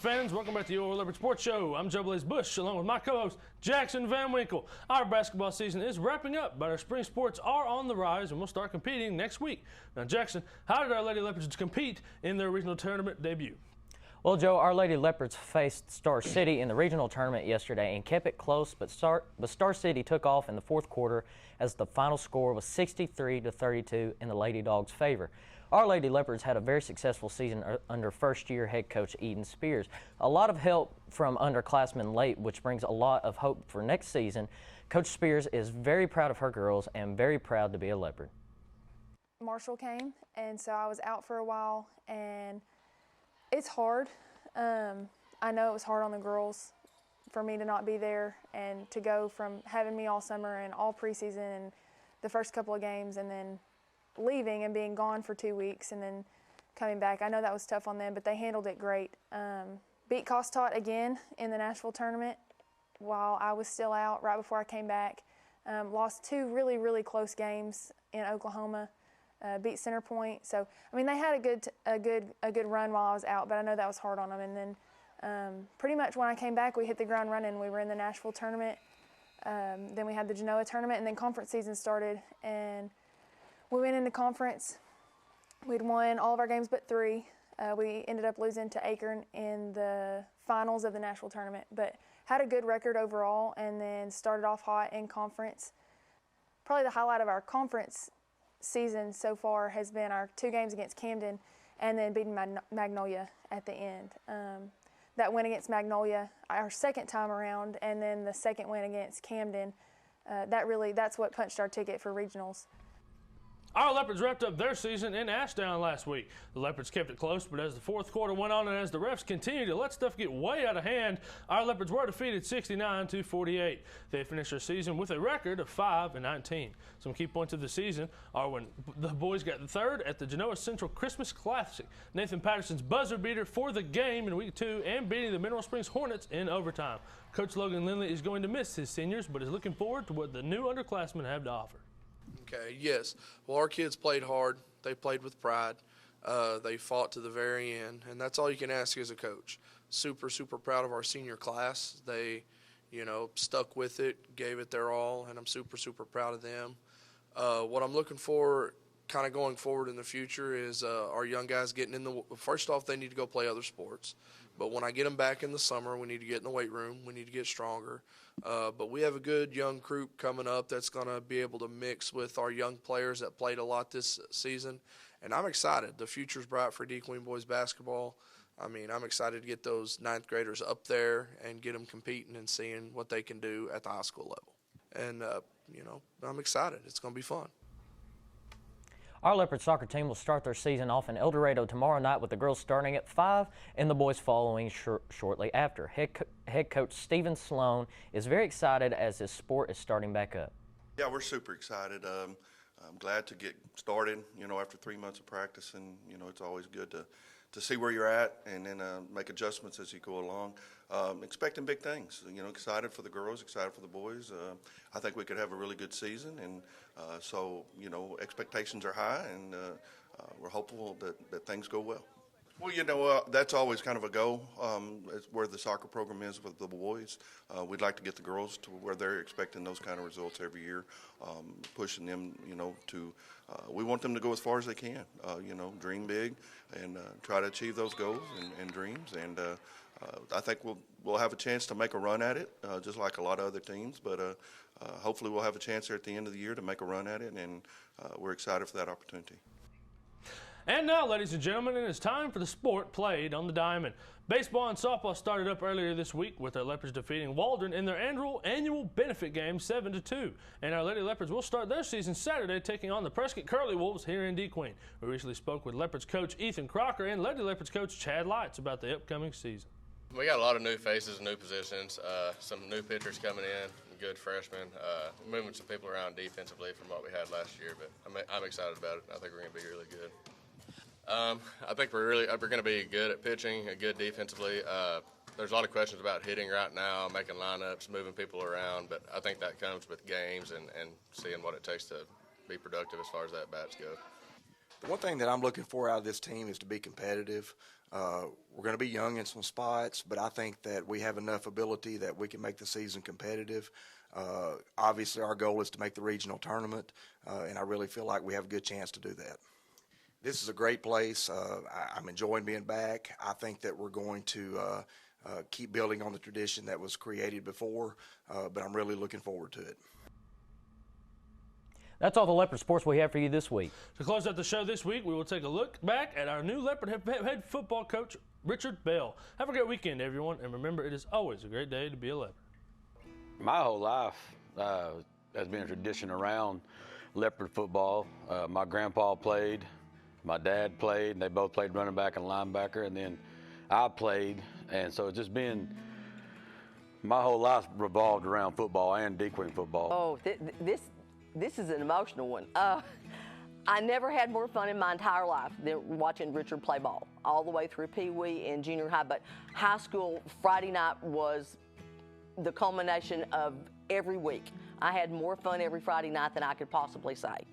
fans, welcome back to your Leopard Sports Show. I'm Joe Blaze Bush, along with my co-host Jackson Van Winkle. Our basketball season is wrapping up, but our spring sports are on the rise, and we'll start competing next week. Now, Jackson, how did our Lady Leopards compete in their regional tournament debut? Well, Joe, our Lady Leopards faced Star City in the regional tournament yesterday and kept it close, but Star City took off in the fourth quarter as the final score was 63-32 in the Lady Dogs' favor. Our Lady Leopards had a very successful season under first-year head coach Eden Spears. A lot of help from underclassmen late, which brings a lot of hope for next season. Coach Spears is very proud of her girls and very proud to be a Leopard. Marshall came, and so I was out for a while, and it's hard. I know it was hard on the girls for me to not be there and to go from having me all summer and all preseason and the first couple of games and then leaving and being gone for 2 weeks and then coming back. I know that was tough on them, but they handled it great. Beat Costot again in the Nashville tournament while I was still out right before I came back. Lost two really, really close games in Oklahoma. Beat Center Point. So, I mean, they had a good run while I was out, but I know that was hard on them. And then pretty much when I came back, we hit the ground running. We were in the Nashville tournament. Then we had the Genoa tournament, and then conference season started. And we went into conference. We'd won all of our games but three. We ended up losing to Akron in the finals of the Nashville tournament, but had a good record overall and then started off hot in conference. Probably the highlight of our conference season so far has been our 2 games against Camden and then beating Magnolia at the end. That win against Magnolia, our second time around, and then the second win against Camden, that's what punched our ticket for regionals. Our Leopards wrapped up their season in Ashdown last week. The Leopards kept it close, but as the fourth quarter went on and as the refs continued to let stuff get way out of hand, our Leopards were defeated 69-48. They finished their season with a record of 5-19. Some key points of the season are when the boys got the third at the Genoa Central Christmas Classic, Nathan Patterson's buzzer beater for the game in week 2, and beating the Mineral Springs Hornets in overtime. Coach Logan Lindley is going to miss his seniors, but is looking forward to what the new underclassmen have to offer. Okay, yes. Well, our kids played hard. They played with pride. They fought to the very end, and that's all you can ask as a coach. Super, super proud of our senior class. They, stuck with it, gave it their all, and I'm super, super proud of them. What I'm looking for kind of going forward in the future is our young guys getting in the – first off, they need to go play other sports. But when I get them back in the summer, we need to get in the weight room. We need to get stronger. But we have a good young group coming up that's going to be able to mix with our young players that played a lot this season. And I'm excited. The future's bright for D Queen boys basketball. I mean, I'm excited to get those 9th graders up there and get them competing and seeing what they can do at the high school level. And, I'm excited. It's going to be fun. Our Leopard soccer team will start their season off in El Dorado tomorrow night with the girls starting at 5 and the boys following shortly after. Head coach Stephen Sloan is very excited as this sport is starting back up. Yeah, we're super excited. I'm glad to get started, after 3 months of practice, and, it's always good to see where you're at and then make adjustments as you go along. Expecting big things, excited for the girls, excited for the boys. I think we could have a really good season, and so, expectations are high, and we're hopeful that things go well. Well, that's always kind of a goal, where the soccer program is with the boys. We'd like to get the girls to where they're expecting those kind of results every year, pushing them, we want them to go as far as they can, dream big and try to achieve those goals and dreams. And I think we'll have a chance to make a run at it, just like a lot of other teams, but hopefully we'll have a chance there at the end of the year to make a run at it, and we're excited for that opportunity. And now, ladies and gentlemen, it is time for the sport played on the diamond. Baseball and softball started up earlier this week with our Leopards defeating Waldron in their annual benefit game 7-2. And our Lady Leopards will start their season Saturday taking on the Prescott Curly Wolves here in D Queen. We recently spoke with Leopards coach Ethan Crocker and Lady Leopards coach Chad Lights about the upcoming season. We got a lot of new faces, new positions, some new pitchers coming in, good freshmen, moving some people around defensively from what we had last year, but I'm excited about it. I think we're going to be really good. I think we're going to be good at pitching, good defensively. There's a lot of questions about hitting right now, making lineups, moving people around, but I think that comes with games and seeing what it takes to be productive as far as that bats go. The one thing that I'm looking for out of this team is to be competitive. We're going to be young in some spots, but I think that we have enough ability that we can make the season competitive. Obviously, our goal is to make the regional tournament, and I really feel like we have a good chance to do that. This is a great place. I'm enjoying being back. I think that we're going to keep building on the tradition that was created before, but I'm really looking forward to it. That's all the Leopard sports we have for you this week. To close out the show this week, we will take a look back at our new Leopard head football coach, Richard Bell. Have a great weekend, everyone, and remember, it is always a great day to be a Leopard. My whole life has been a tradition around Leopard football. My grandpa played, my dad played, and they both played running back and linebacker, and then I played, and so it's just been, my whole life revolved around football and Dqtv football. Oh, this is an emotional one. I never had more fun in my entire life than watching Richard play ball, all the way through Pee Wee and junior high. But high school, Friday night was the culmination of every week. I had more fun every Friday night than I could possibly say.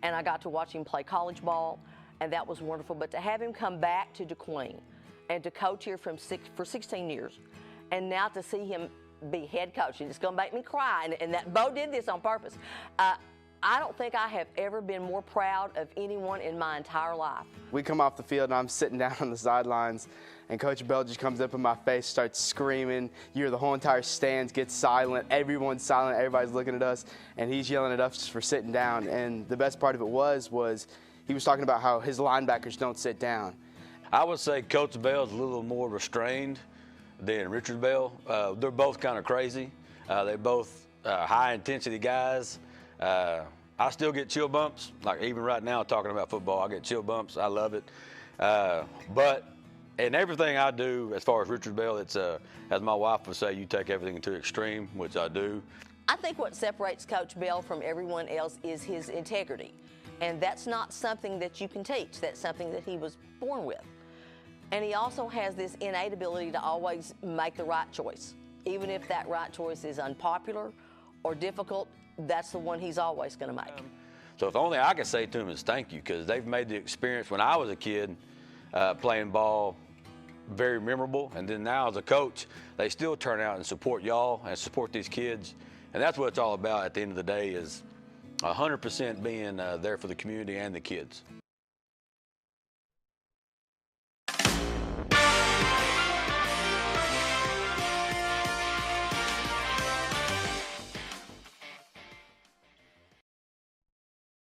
And I got to watch him play college ball, and that was wonderful. But to have him come back to DeQueen and to coach here for 16 years, and now to see him be head coach, and it's going to make me cry, and that Bo did this on purpose. I don't think I have ever been more proud of anyone in my entire life. We come off the field, and I'm sitting down on the sidelines, and Coach Bell just comes up in my face, starts screaming. The whole entire stands gets silent. Everyone's silent. Everybody's looking at us, and he's yelling at us for sitting down. And the best part of it was he was talking about how his linebackers don't sit down. I would say Coach Bell's a little more restrained than Richard Bell. They're both kind of crazy. They're both high-intensity guys. I still get chill bumps. Like even right now, talking about football, I get chill bumps. I love it. But in everything I do, as far as Richard Bell, it's as my wife would say, you take everything to extreme, which I do. I think what separates Coach Bell from everyone else is his integrity. And that's not something that you can teach. That's something that he was born with. And he also has this innate ability to always make the right choice. Even if that right choice is unpopular or difficult, that's the one he's always going to make. So the only thing I can say to him is thank you, because they've made the experience when I was a kid playing ball very memorable. And then now as a coach, they still turn out and support y'all and support these kids. And that's what it's all about at the end of the day, is 100% being there for the community and the kids.